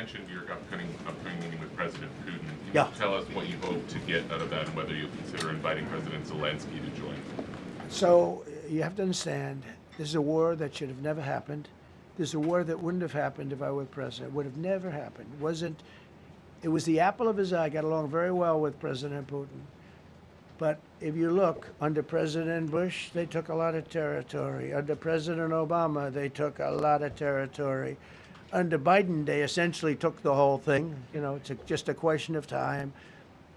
mentioned your upcoming meeting with President Putin. Can Yeah. you tell us what you hope to get out of that and whether you'll consider inviting President Zelensky to join? So you have to understand, this is a war that should have never happened. This is a war that wouldn't have happened if I were president. It would have never happened. It was the apple of his eye. I got along very well with President Putin. But if you look, under President Bush, they took a lot of territory. Under President Obama, they took a lot of territory. Under Biden, they essentially took the whole thing. You know, it's just a question of time.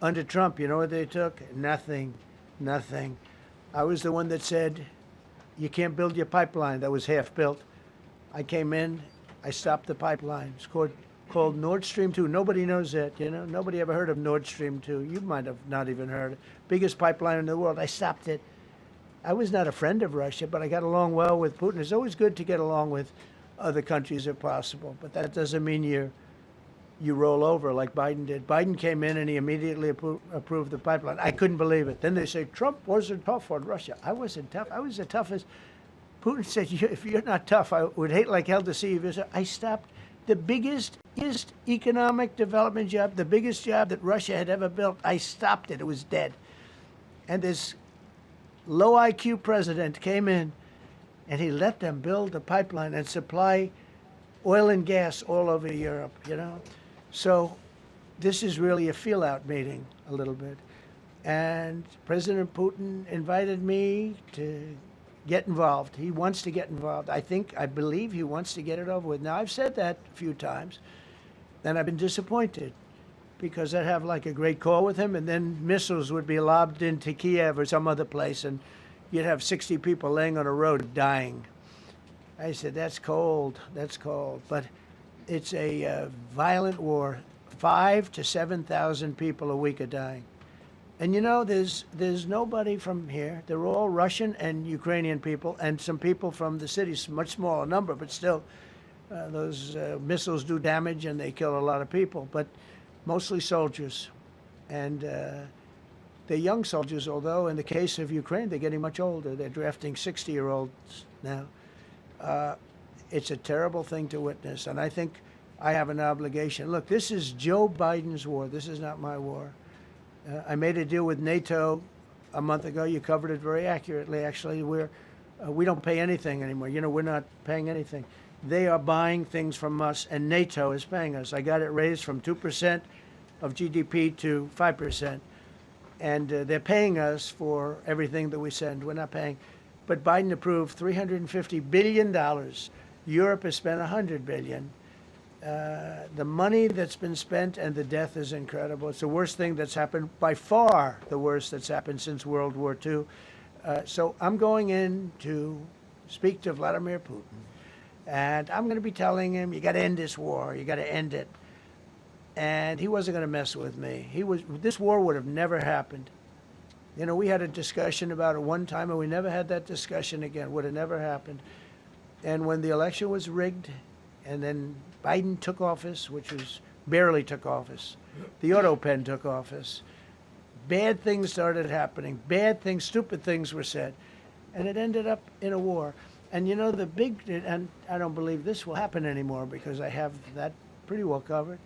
Under Trump, you know what they took? Nothing, nothing. I was the one that said, you can't build your pipeline. That was half built. I came in, I stopped the pipeline. It's called Nord Stream 2. Nobody knows that, you know. Nobody ever heard of Nord Stream 2. You might have not even heard. Biggest pipeline in the world. I stopped it. I was not a friend of Russia, but I got along well with Putin. It's always good to get along with other countries if possible, but that doesn't mean you roll over like Biden did. Biden came in and he immediately approved the pipeline. I couldn't believe it. Then they say Trump wasn't tough on Russia. I wasn't tough. I was the toughest. Putin said, if you're not tough, I would hate like hell to see you. I stopped the biggest economic development job, the biggest job that Russia had ever built. I stopped it. It was dead. And this low IQ president came in and he let them build a pipeline and supply oil and gas all over Europe, you know. So this is really a feel-out meeting a little bit. And President Putin invited me to get involved. He wants to get involved. I believe he wants to get it over with. Now, I've said that a few times, and I've been disappointed because I'd have like a great call with him, and then missiles would be lobbed into Kiev or some other place, and you'd have 60 people laying on a road dying. I said, that's cold, that's cold. But it's a violent war. 5,000 to 7,000 people a week are dying. And you know, there's nobody from here. They're all Russian and Ukrainian people, and some people from the cities, much smaller number, but still, those missiles do damage and they kill a lot of people, but mostly soldiers. And they're young soldiers, although in the case of Ukraine, they're getting much older. They're drafting 60-year-olds now. It's a terrible thing to witness, and I think I have an obligation. Look, this is Joe Biden's war. This is not my war. I made a deal with NATO a month ago. You covered it very accurately, actually. We don't pay anything anymore. You know, we're not paying anything. They are buying things from us, and NATO is paying us. I got it raised from 2% of GDP to 5%. And they're paying us for everything that we send. We're not paying. But Biden approved $350 billion. Europe has spent $100 billion. The money that's been spent and the death is incredible. It's the worst thing that's happened, by far the worst that's happened since World War II. So I'm going in to speak to Vladimir Putin. And I'm going to be telling him, you got to end this war. You got to end it. And he wasn't going to mess with me. This war would have never happened. You know, we had a discussion about it one time, and we never had that discussion again. Would have never happened. And when the election was rigged, and then Biden took office, which was barely took office, the auto pen took office, bad things started happening. Bad things, stupid things were said. And it ended up in a war. And you know, and I don't believe this will happen anymore because I have that pretty well covered.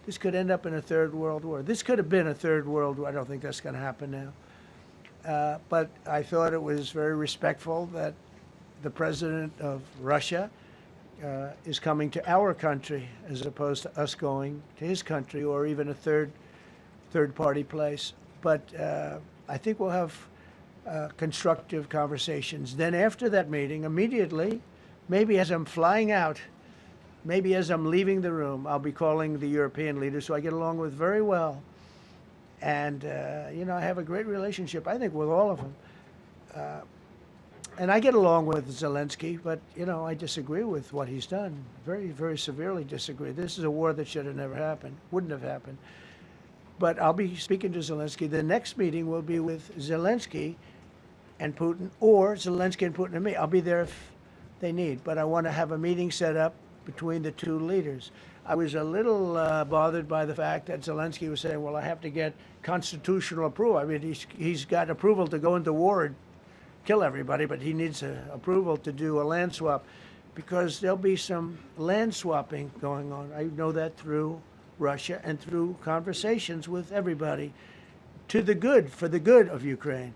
This could end up in a third world war. This could have been a third world war. I don't think that's going to happen now. But I thought it was very respectful that the president of Russia is coming to our country as opposed to us going to his country or even a third-party place. But I think we'll have constructive conversations. Then after that meeting, immediately, maybe as I'm flying out, maybe as I'm leaving the room, I'll be calling the European leaders who I get along with very well. And, you know, I have a great relationship, I think, with all of them. And I get along with Zelensky, but, you know, I disagree with what he's done. Very, very severely disagree. This is a war that should have never happened, wouldn't have happened. But I'll be speaking to Zelensky. The next meeting will be with Zelensky and Putin, or Zelensky and Putin and me. I'll be there if they need. But I want to have a meeting set up between the two leaders. I was a little bothered by the fact that Zelensky was saying, well, I have to get constitutional approval. I mean, he's got approval to go into war and kill everybody, but he needs approval to do a land swap. because there'll be some land swapping going on. I know that through Russia and through conversations with everybody, to the good, for the good of Ukraine.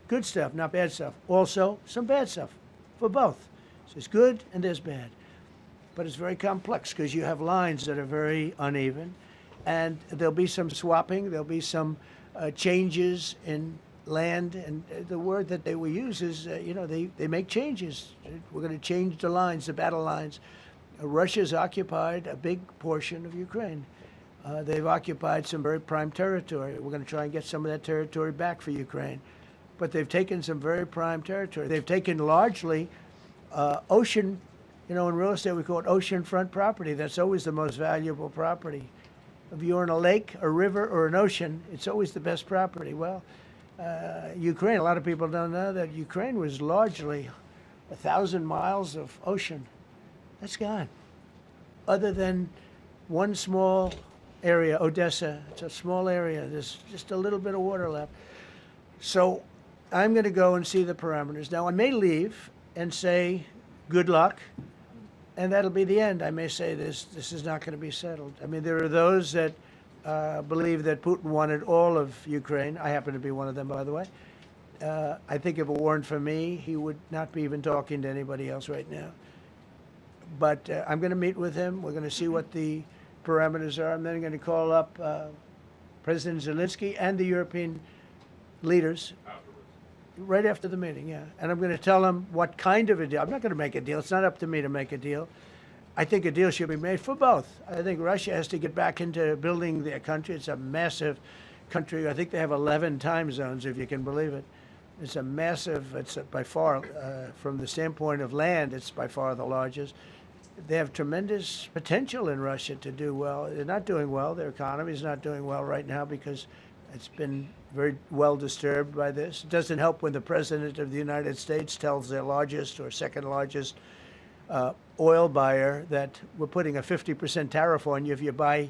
Good stuff, not bad stuff. Also, some bad stuff for both. So there's good and there's bad. But it's very complex because you have lines that are very uneven, and there'll be some swapping, there'll be some changes in land, and the word that they will use is, they make changes. We're going to change the lines, the battle lines. Russia's occupied a big portion of Ukraine. They've occupied some very prime territory. We're going to try and get some of that territory back for Ukraine. But they've taken some very prime territory. They've taken largely ocean, in real estate we call it oceanfront property. That's always the most valuable property. If you're in a lake, a river, or an ocean, it's always the best property. Well, Ukraine, a lot of people don't know that Ukraine was largely 1,000 miles of ocean. That's gone. Other than one small area, Odessa, it's a small area. There's just a little bit of water left. So I'm going to go and see the parameters. Now, I may leave and say, good luck, and that'll be the end. I may say this is not going to be settled. I mean, there are those that believe that Putin wanted all of Ukraine. I happen to be one of them, by the way. I think if it weren't for me, he would not be even talking to anybody else right now. But I'm going to meet with him. We're going to see what the parameters are. I'm then going to call up President Zelensky and the European leaders right after the meeting, yeah. And I'm going to tell them what kind of a deal. I'm not going to make a deal. It's not up to me to make a deal. I think a deal should be made for both. I think Russia has to get back into building their country. It's a massive country. I think they have 11 time zones, if you can believe it. It's a massive, it's by far, from the standpoint of land, it's by far the largest. They have tremendous potential in Russia to do well. They're not doing well. Their economy is not doing well right now because it's been very well disturbed by this. It doesn't help when the President of the United States tells their largest or second largest oil buyer that we're putting a 50% tariff on you if you buy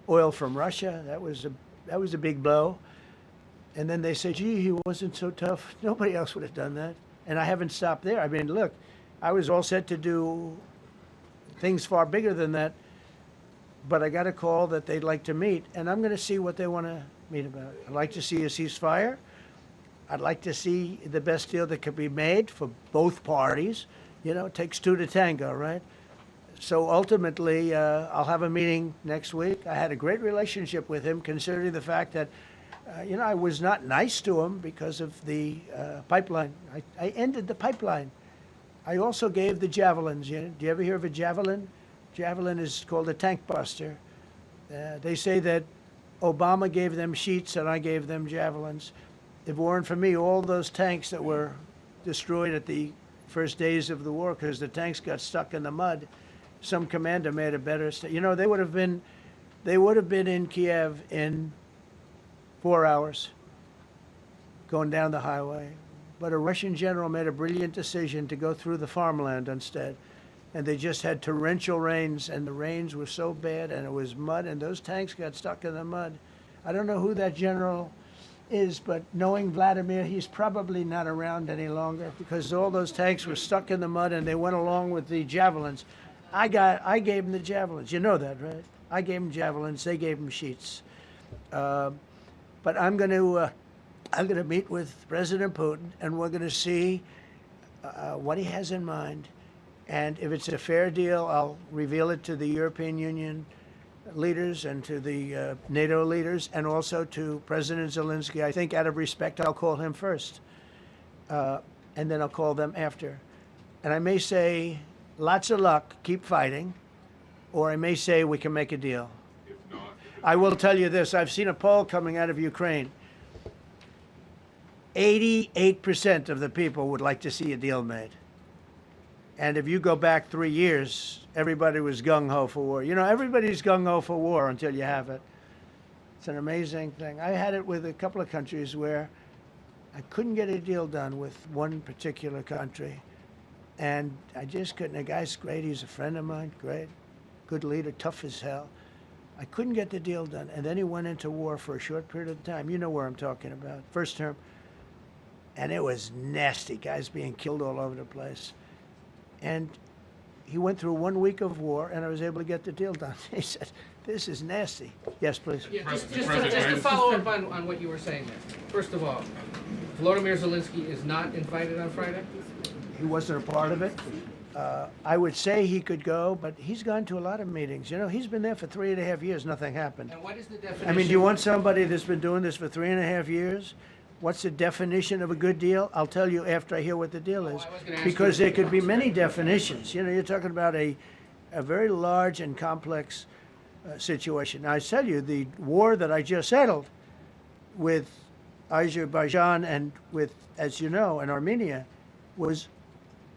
oil from Russia. That was a big blow. And then they say, gee, he wasn't so tough. Nobody else would have done that. And I haven't stopped there. I mean, look, I was all set to do things far bigger than that, but I got a call that they'd like to meet, and I'm going to see what they want to meet about. I'd like to see a ceasefire. I'd like to see the best deal that could be made for both parties. It takes two to tango, right? So ultimately, I'll have a meeting next week. I had a great relationship with him, considering the fact that, I was not nice to him because of the pipeline. I ended the pipeline. I also gave the javelins. Do you ever hear of a javelin? Javelin is called a tank buster. They say that Obama gave them sheets and I gave them javelins. If it weren't for me, all those tanks that were destroyed at the first days of the war because the tanks got stuck in the mud, some commander made a better. They would have been in Kiev in 4 hours going down the highway. But a Russian general made a brilliant decision to go through the farmland instead. And they just had torrential rains, and the rains were so bad, and it was mud, and those tanks got stuck in the mud. I don't know who that general is, but knowing Vladimir, he's probably not around any longer because all those tanks were stuck in the mud, and they went along with the javelins. I gave them the javelins. You know that, right? I gave them javelins. They gave them sheets. But I'm going to meet with President Putin, and we're going to see what he has in mind. And if it's a fair deal, I'll reveal it to the European Union leaders and to the NATO leaders and also to President Zelensky. I think out of respect, I'll call him first. And then I'll call them after. And I may say, lots of luck, keep fighting. Or I may say, we can make a deal. If not, I will tell you this. I've seen a poll coming out of Ukraine. 88% of the people would like to see a deal made. And if you go back 3 years, everybody was gung-ho for war. Everybody's gung-ho for war until you have it. It's an amazing thing. I had it with a couple of countries where I couldn't get a deal done with one particular country. And I just couldn't. The guy's great. He's a friend of mine. Great. Good leader. Tough as hell. I couldn't get the deal done. And then he went into war for a short period of time. You know where I'm talking about. First term. And it was nasty. Guys being killed all over the place. And he went through 1 week of war, and I was able to get the deal done. He said, "This is nasty." Yes, please. Yeah, just President, to President- follow up on what you were saying there. First of all, Volodymyr Zelensky is not invited on Friday? He wasn't a part of it. I would say he could go, but he's gone to a lot of meetings. You know, he's been there for 3.5 years. Nothing happened. And what is the definition? I mean, do you want somebody that's been doing this for 3.5 years? What's the definition of a good deal? I'll tell you after I hear what the deal is. I was gonna ask Because you- there could be many definitions. You know, you're talking about a very large and complex situation. Now, I tell you, the war that I just settled with Azerbaijan and with, as you know, and Armenia was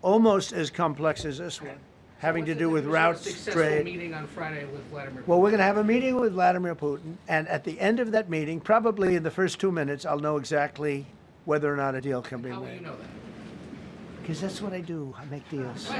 almost as complex as this one, having to do with routes, Successful trade. meeting on Friday with Vladimir Putin. Well, we're going to have a meeting with Vladimir Putin, and at the end of that meeting, probably in the first 2 minutes, I'll know exactly whether or not a deal can be How will you made. know that? Because that's what I do. I make deals.